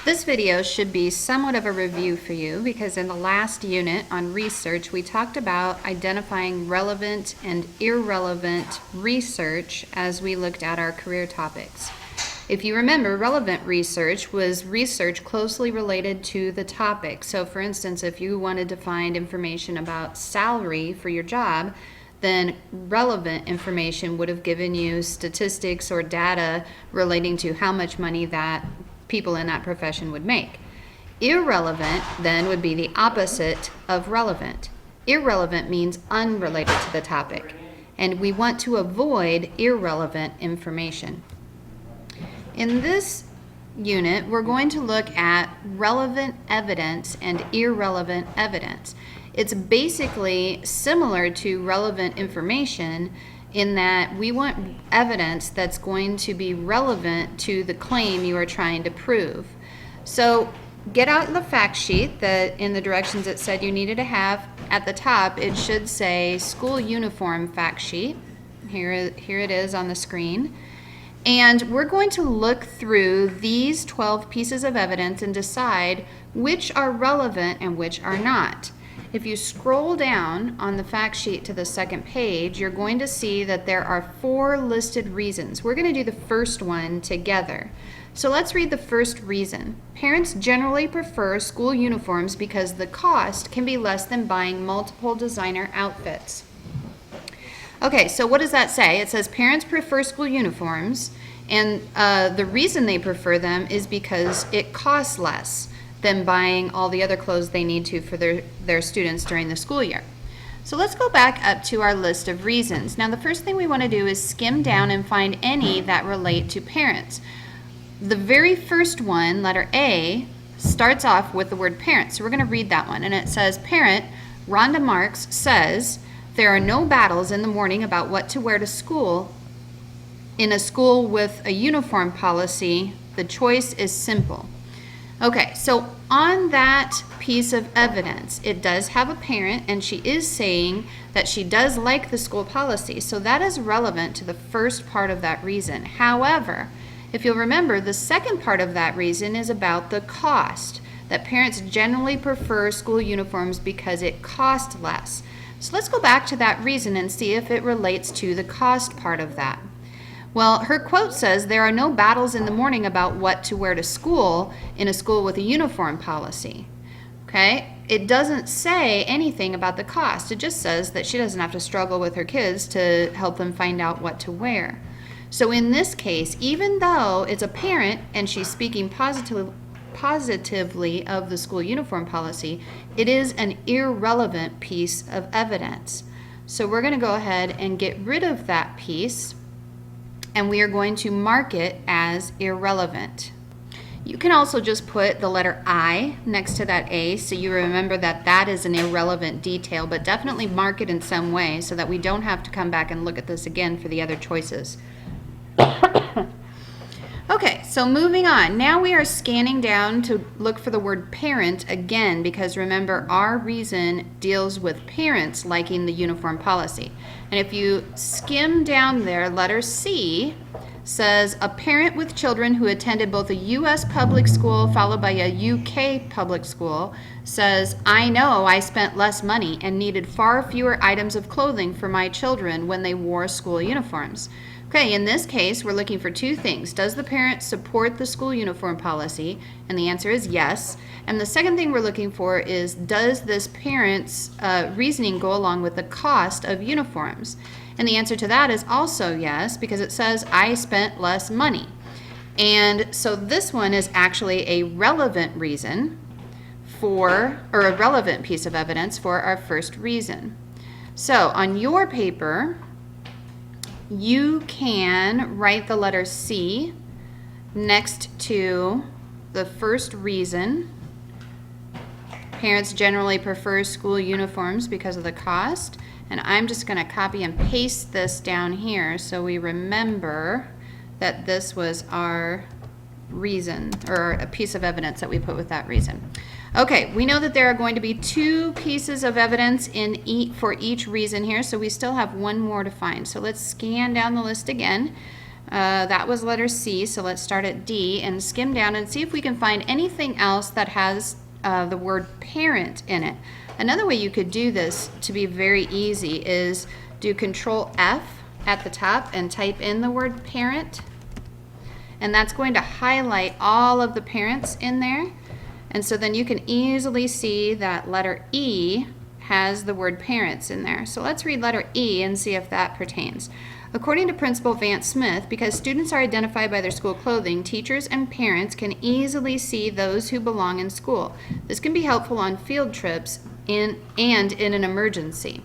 This video should be somewhat of a review for you because in the last unit on research, we talked about identifying relevant and irrelevant research as we looked at our career topics. If you remember, relevant research was research closely related to the topic. So for instance, if you wanted to find information about salary for your job, then relevant information would have given you statistics or data relating to how much money that people in that profession would make. Irrelevant then would be the opposite of relevant. Irrelevant means unrelated to the topic, and we want to avoid irrelevant information. In this unit, we're going to look at relevant evidence and irrelevant evidence. It's basically similar to relevant information in that we want evidence that's going to be relevant to the claim you are trying to prove. So get out the fact sheet that in the directions it said you needed to have. At the top, it should say school uniform fact sheet. Here it is on the screen. And we're going to look through these 12 pieces of evidence and decide which are relevant and which are not. If you scroll down on the fact sheet to the second page, you're going to see that there are 4 listed reasons. We're going to do the first one together. So let's read the first reason. Parents generally prefer school uniforms because the cost can be less than buying multiple designer outfits. Okay, so what does that say? It says parents prefer school uniforms, and the reason they prefer them is because it costs less than buying all the other clothes they need to for their students during the school year. So let's go back up to our list of reasons. Now the first thing we want to do is skim down and find any that relate to parents. The very first one, letter A, starts off with the word parent. So we're going to read that one. And it says, parent Rhonda Marks says, there are no battles in the morning about what to wear to school. In a school with a uniform policy, the choice is simple. Okay, so on that piece of evidence, it does have a parent, and she is saying that she does like the school policy. So that is relevant to the first part of that reason. However, if you'll remember, the second part of that reason is about the cost, that parents generally prefer school uniforms because it costs less. So let's go back to that reason and see if it relates to the cost part of that. Well, her quote says, there are no battles in the morning about what to wear to school in a school with a uniform policy. Okay? It doesn't say anything about the cost. It just says that she doesn't have to struggle with her kids to help them find out what to wear. So in this case, even though it's a parent and she's speaking positively of the school uniform policy, it is an irrelevant piece of evidence. So we're going to go ahead and get rid of that piece, and we are going to mark it as irrelevant. You can also just put the letter I next to that A so you remember that that is an irrelevant detail, but definitely mark it in some way so that we don't have to come back and look at this again for the other choices. Okay, so moving on. Now we are scanning down to look for the word parent again, because remember, our reason deals with parents liking the uniform policy. And if you skim down there, letter C says a parent with children who attended both a U.S. public school followed by a U.K. public school says, I know I spent less money and needed far fewer items of clothing for my children when they wore school uniforms. Okay, in this case, we're looking for 2 things. Does the parent support the school uniform policy? And the answer is yes. And the second thing we're looking for is, does this parent's reasoning go along with the cost of uniforms? And the answer to that is also yes, because it says, I spent less money. And so this one is actually a relevant reason for, or a relevant piece of evidence for our first reason. So on your paper, you can write the letter C next to the first reason. Parents generally prefer school uniforms because of the cost. And I'm just going to copy and paste this down here so we remember that this was our reason, or a piece of evidence that we put with that reason. Okay, we know that there are going to be 2 pieces of evidence for each reason here, so we still have 1 more to find. So let's scan down the list again. That was letter C, so let's start at D and skim down and see if we can find anything else that has the word parent in it. Another way you could do this to be very easy is do Control F at the top and type in the word parent. And that's going to highlight all of the parents in there. And so then you can easily see that letter E has the word parents in there. So let's read letter E and see if that pertains. According to Principal Vance Smith, because students are identified by their school clothing, teachers and parents can easily see those who belong in school. This can be helpful on field trips and in an emergency.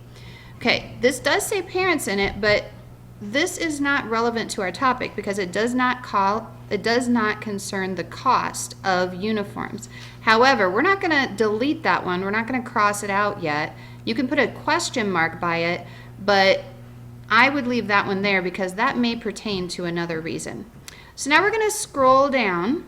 Okay, this does say parents in it, but this is not relevant to our topic because it does not concern the cost of uniforms. However, we're not going to delete that one. We're not going to cross it out yet. You can put a question mark by it, but I would leave that one there because that may pertain to another reason. So now we're going to scroll down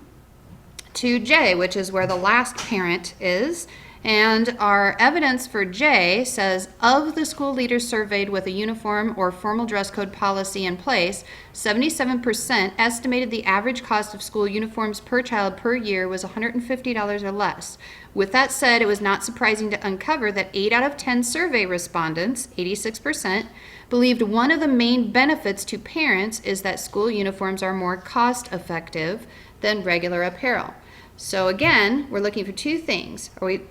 to J, which is where the last parent is. And our evidence for J says, of the school leaders surveyed with a uniform or formal dress code policy in place, 77% estimated the average cost of school uniforms per child per year was $150 or less. With that said, it was not surprising to uncover that 8 out of 10 survey respondents, 86%, believed one of the main benefits to parents is that school uniforms are more cost-effective than regular apparel. So again, we're looking for two things.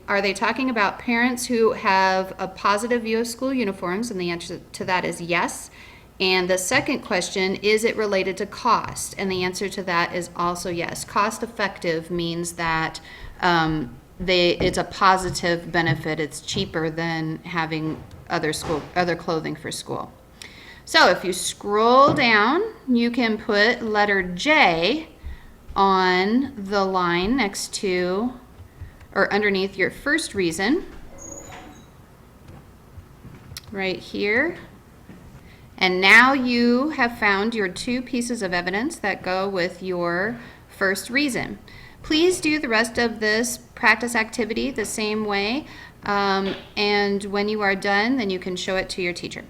Are they talking about parents who have a positive view of school uniforms? And the answer to that is yes. And the second question, is it related to cost? And the answer to that is also yes. Cost effective means that it's a positive benefit. It's cheaper than having other clothing for school. So if you scroll down, you can put letter J on the line next to or underneath your first reason right here. And now you have found your two pieces of evidence that go with your first reason. Please do the rest of this practice activity the same way, and when you are done, then you can show it to your teacher.